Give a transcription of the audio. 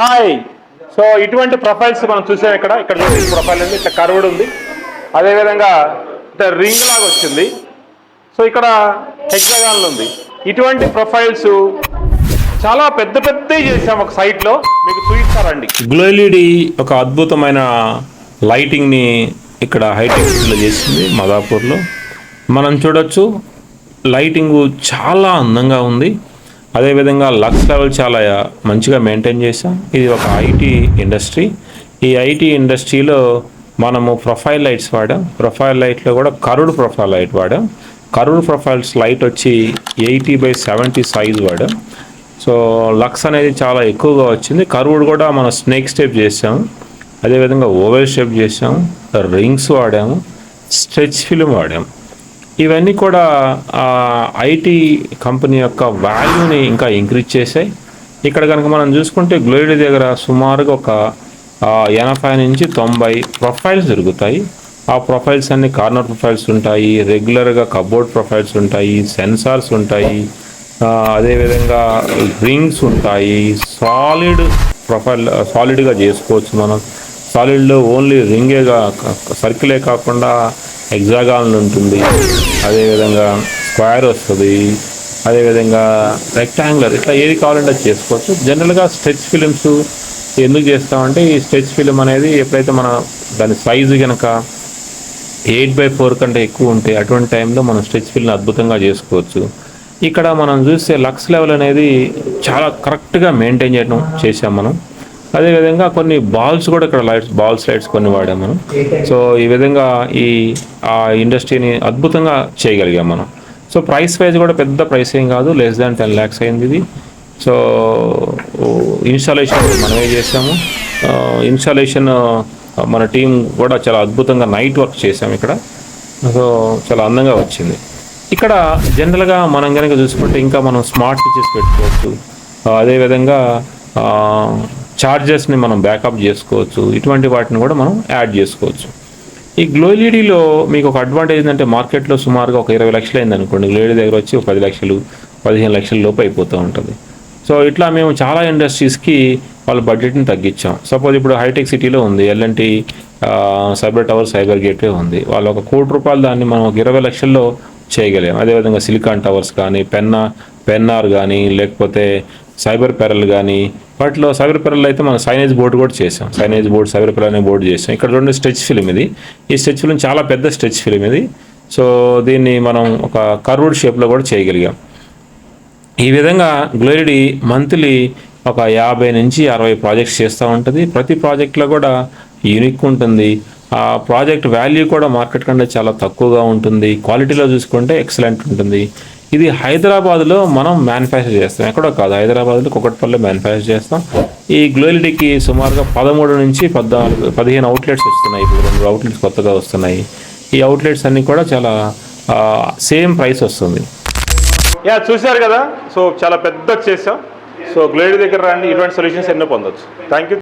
Hi. So ఇటువంటి profiles మనం చూసాం. ఇక్కడ ప్రొఫైల్ ఉంది, ఇట్లా కర్వ్డ్ ఉంది, అదేవిధంగా ఇట్లా రింగ్ లాగా వచ్చింది. సో ఇక్కడ హెక్సాగాన్ ఉంది. ఇటువంటి ప్రొఫైల్స్ చాలా పెద్ద చేసాం ఒక సైట్లో, మీకు చూపిస్తారండి. గ్లో ఎల్ఈడి ఒక అద్భుతమైన లైటింగ్ని ఇక్కడ హైటెక్లో చేసింది మదాపూర్లో. మనం చూడొచ్చు లైటింగ్ చాలా అందంగా ఉంది. అదేవిధంగా లక్స్ లెవెల్ చాలా మంచిగా మెయింటైన్ చేసాం. ఇది ఒక ఐటీ ఇండస్ట్రీ. ఈ ఐటీ ఇండస్ట్రీలో మనము ప్రొఫైల్ లైట్స్ వాడాం. ప్రొఫైల్ లైట్లో కూడా కర్వ్డ్ ప్రొఫైల్ లైట్ వాడాం. కర్వ్డ్ ప్రొఫైల్స్ లైట్ వచ్చి 80/70 సైజ్ వాడాం. సో లక్స్ అనేది చాలా ఎక్కువగా వచ్చింది. కర్వ్డ్ కూడా మనం స్నేక్ స్టెప్ చేసాము, అదేవిధంగా ఓవెల్ షేప్ చేసాము, రింగ్స్ వాడాము, స్ట్రెచ్ ఫిల్మ్ వాడాము. ఇవన్నీ కూడా ఐటీ కంపెనీ యొక్క వాల్యూని ఇంకా ఇంక్రీజ్ చేశాయి. ఇక్కడ కనుక మనం చూసుకుంటే గ్లో ఎల్ఈడి దగ్గర సుమారుగా ఒక 80 నుంచి 90 ప్రొఫైల్స్ దొరుకుతాయి. ఆ ప్రొఫైల్స్ అన్ని కార్నర్ ప్రొఫైల్స్ ఉంటాయి, రెగ్యులర్గా కబోర్డ్ ప్రొఫైల్స్ ఉంటాయి, సెన్సార్స్ ఉంటాయి, అదేవిధంగా రింగ్స్ ఉంటాయి. సాలిడ్గా చేసుకోవచ్చు మనం. సాలిడ్లో ఓన్లీ రింగేగా సర్కిలే కాకుండా హెక్సాగాన్ ఉంటుంది, అదేవిధంగా స్క్వేర్ వస్తుంది, అదేవిధంగా రెక్టాంగులర్, ఇట్లా ఏది కావాలంటే చేసుకోవచ్చు. జనరల్గా స్ట్రెచ్ ఫిలిమ్స్ ఎందుకు చేస్తామంటే ఈ స్ట్రెచ్ ఫిలిం అనేది ఎప్పుడైతే మన దాని సైజు కనుక 8/4 కంటే ఎక్కువ ఉంటే అటువంటి టైంలో మనం స్ట్రెచ్ ఫిల్మ్ అద్భుతంగా చేసుకోవచ్చు. ఇక్కడ మనం చూస్తే లక్స్ లెవెల్ అనేది చాలా కరెక్ట్గా మెయింటైన్ చేసాం మనం. అదేవిధంగా కొన్ని బాల్స్ కూడా ఇక్కడ లైట్స్ కొన్ని వాడాం మనం. సో ఈ విధంగా ఆ ఇండస్ట్రీని అద్భుతంగా చేయగలిగాం మనం. సో ప్రైస్ వైజ్ కూడా పెద్ద ప్రైస్ ఏం కాదు, లెస్ దాన్ 10 lakhs అయింది ఇది. సో ఇన్స్టాలేషన్ మనమే చేసాము. ఇన్స్టాలేషన్ మన టీం కూడా చాలా అద్భుతంగా నైట్ వర్క్ చేసాము ఇక్కడ. సో చాలా అందంగా వచ్చింది. ఇక్కడ జనరల్గా మనం కనుక చూసుకుంటే ఇంకా మనం స్మార్ట్ స్విచెస్ పెట్టుకోవచ్చు, అదేవిధంగా ఛార్జర్స్ని మనం బ్యాకప్ చేసుకోవచ్చు. ఇటువంటి వాటిని కూడా మనం యాడ్ చేసుకోవచ్చు. ఈ గ్లో ఎల్ఈడిలో మీకు ఒక అడ్వాంటేజ్ ఏంటంటే మార్కెట్లో సుమారుగా ఒక 20 లక్షలు అయింది అనుకోండి, గ్లో ఎల్ఈడి దగ్గర వచ్చి 10 లక్షలు 15 లక్షల లోపు అయిపోతూ ఉంటుంది. సో ఇట్లా మేము చాలా ఇండస్ట్రీస్కి వాళ్ళ బడ్జెట్ని తగ్గించాం. సపోజ్ ఇప్పుడు హైటెక్ సిటీలో ఉంది L N T cyber tower, cyber gateway ఉంది. వాళ్ళు ఒక ₹1 కోటి దాన్ని మనం ఒక 20 లక్షల్లో చేయగలిగాం. అదేవిధంగా సిలికాన్ టవర్స్ కానీ, పెన్నార్ కానీ, లేకపోతే సైబర్ పెరల్ కానీ, వాటిలో సైబర్ పెరల్ అయితే మనం సైనేజ్ బోర్డు కూడా చేసాం. సైనేజ్ బోర్డు, సైబర్ పెరల్ అనే బోర్డు చేసాం. ఇక్కడ రెండు స్ట్రెచ్ ఫిలిం ఇది. ఈ స్ట్రెచ్ ఫిలిం చాలా పెద్ద స్ట్రెచ్ ఫిలిం ఇది. సో దీన్ని మనం ఒక కర్వ్డ్ షేప్లో కూడా చేయగలిగాం. ఈ విధంగా గ్లో ఎల్ఈడి మంత్లీ ఒక 50 నుంచి 60 ప్రాజెక్ట్స్ చేస్తూ ఉంటుంది. ప్రతి ప్రాజెక్ట్లో కూడా యూనిక్ ఉంటుంది. ఆ ప్రాజెక్ట్ వాల్యూ కూడా మార్కెట్ కంటే చాలా తక్కువగా ఉంటుంది. క్వాలిటీలో చూసుకుంటే ఎక్సలెంట్ ఉంటుంది. ఇది హైదరాబాద్లో మనం మ్యానుఫ్యాక్చర్ చేస్తాం, ఎక్కడో కాదు, హైదరాబాద్లో కుకట్పల్లిలో మ్యానుఫ్యాక్చర్ చేస్తాం. ఈ గ్లో ఎల్ఈడికి సుమారుగా 13 నుంచి 15 అవుట్లెట్స్ వస్తున్నాయి. ఇప్పుడు 2 అవుట్లెట్స్ కొత్తగా వస్తున్నాయి. ఈ అవుట్లెట్స్ అన్నీ కూడా చాలా సేమ్ ప్రైస్ వస్తుంది. చూశారు కదా. సో చాలా పెద్ద చేసాం. సో గ్లో ఎల్ఈడి దగ్గర రండి, ఇటువంటి సొల్యూషన్స్ ఎన్నో పొందొచ్చు. Thank you.